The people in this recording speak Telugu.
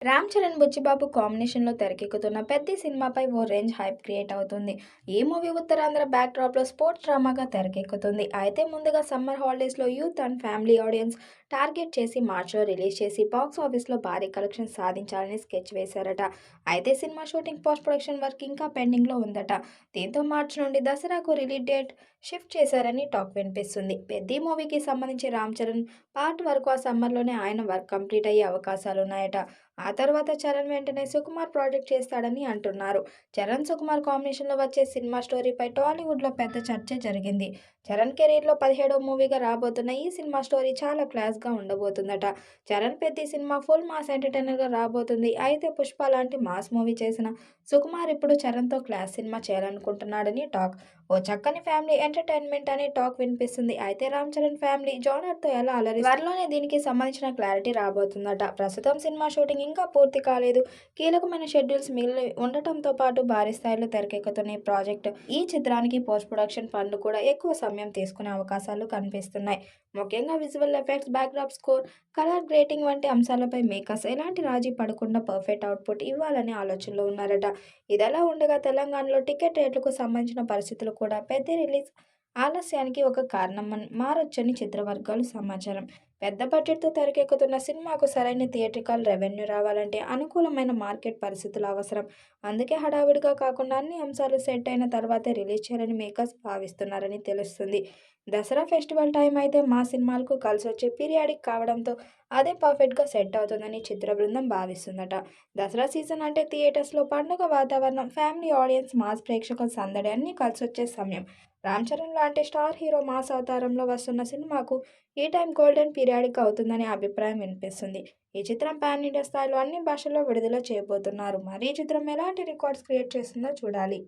రామ్ చరణ్, బుచ్చిబాబు కాంబినేషన్‌లో తెరకెక్కుతున్న 'పెద్ది' సినిమాపై ఓ రేంజ్ హైప్ క్రియేట్ అవుతుంది. ఈ మూవీ ఉత్తరాంధ్ర బ్యాక్‌డ్రాప్‌లో స్పోర్ట్స్ డ్రామాగా తెరకెక్కుతుంది. అయితే ముందుగా సమ్మర్ హాలిడేస్‌లో youth and family audience target చేసి మార్చ్‌లో రిలీజ్ చేసి బాక్స్ ఆఫీస్‌లో భారీ కలెక్షన్స్ సాధించాలని స్కెచ్ వేశారట. అయితే cinema shooting, post production work ఇంకా పెండింగ్‌లో ఉందట. దీంతో మార్చి నుండి దసరాకు రిలీజ్ డేట్ షిఫ్ట్ చేశారని టాక్ వినిపిస్తుంది. 'పెద్ది' మూవీకి సంబంధించి రామ్ చరణ్ పార్ట్ వరకు ఆ సమ్మర్‌లోనే ఆయన వర్క్ కంప్లీట్ అయ్యే అవకాశాలున్నాయట. ఆ తర్వాత చరణ్ వెంటనే సుకుమార్ ప్రాజెక్ట్ చేస్తాడని అంటున్నారు. చరణ్, సుకుమార్ కాంబినేషన్‌లో వచ్చే సినిమా స్టోరీపై టాలీవుడ్‌లో పెద్ద చర్చే జరిగింది. చరణ్ కెరీర్‌లో 17వ మూవీగా రాబోతున్న ఈ సినిమా స్టోరీ చాలా క్లాస్‌గా ఉండబోతుందట. Charan 'Peddi' cinema full mass ఎంటర్‌టైనర్‌గా రాబోతుంది. అయితే 'పుష్ప' లాంటి మాస్ మూవీ చేసిన సుకుమార్ ఇప్పుడు చరణ్‌తో క్లాస్ సినిమా చేయాలనుకుంటున్నాడని టాక్. ఓ చక్కని ఫ్యామిలీ ఎంటర్‌టైన్‌మెంట్ అనే టాక్ వినిపిస్తుంది. అయితే రామ్ చరణ్ ఫ్యామిలీ జోనర్‌తో ఎలా త్వరలోనే దీనికి సంబంధించిన క్లారిటీ రాబోతుందట. ప్రస్తుతం సినిమా షూటింగ్ ఇంకా పూర్తి కాలేదు. కీలకమైన షెడ్యూల్స్ మిగిలి ఉండటంతో పాటు భారీ స్థాయిలో తెరకెక్కుతున్న ఈ ప్రాజెక్ట్, ఈ చిత్రానికి పోస్ట్ ప్రొడక్షన్ పనులు కూడా ఎక్కువ సమయం తీసుకునే అవకాశాలు కనిపిస్తున్నాయి. ముఖ్యంగా visual effects, backdrop score, colour grading వంటి అంశాలపై మేకర్స్ ఎలాంటి రాజీ పడకుండా పర్ఫెక్ట్ అవుట్‌పుట్ ఇవ్వాలనే ఆలోచనలో ఉన్నారట. ఇదిలా ఉండగా తెలంగాణలో టికెట్ రేట్లకు సంబంధించిన పరిస్థితులు కూడా పెద్ద రిలీజ్ ఆలస్యానికి ఒక కారణం మారొచ్చని చిత్రవర్గాలు సమాచారం. పెద్ద బడ్జెట్‌తో తెరకెక్కుతున్న సినిమాకు సరైన థియేట్రికల్ రెవెన్యూ రావాలంటే అనుకూలమైన మార్కెట్ పరిస్థితులు అవసరం. అందుకే హడావిడిగా కాకుండా అన్ని అంశాలు సెట్ అయిన తర్వాతే రిలీజ్ చేయాలని మేకర్స్ భావిస్తున్నారని తెలుస్తుంది. దసరా ఫెస్టివల్ టైం అయితే మా సినిమాలకు కలిసొచ్చే పీరియాడిక్ కావడంతో అదే పర్ఫెక్ట్‌గా సెట్ అవుతుందని చిత్ర బృందం భావిస్తుందట. దసరా సీజన్ అంటే థియేటర్స్‌లో పండుగ వాతావరణం, ఫ్యామిలీ ఆడియన్స్, మాస్ ప్రేక్షకుల సందడి అన్నీ కలిసొచ్చే సమయం. రామ్ చరణ్ లాంటి స్టార్ హీరో మాస్ అవతారంలో వస్తున్న సినిమాకు ఈ టైం గోల్డెన్ పీరియాడిక్ అవుతుందనే అభిప్రాయం వినిపిస్తుంది. ఈ చిత్రం పాన్ ఇండియా స్థాయిలో అన్ని భాషల్లో విడుదల చేయబోతున్నారు. మరి ఈ చిత్రం ఎలాంటి రికార్డ్స్ క్రియేట్ చేస్తుందో చూడాలి.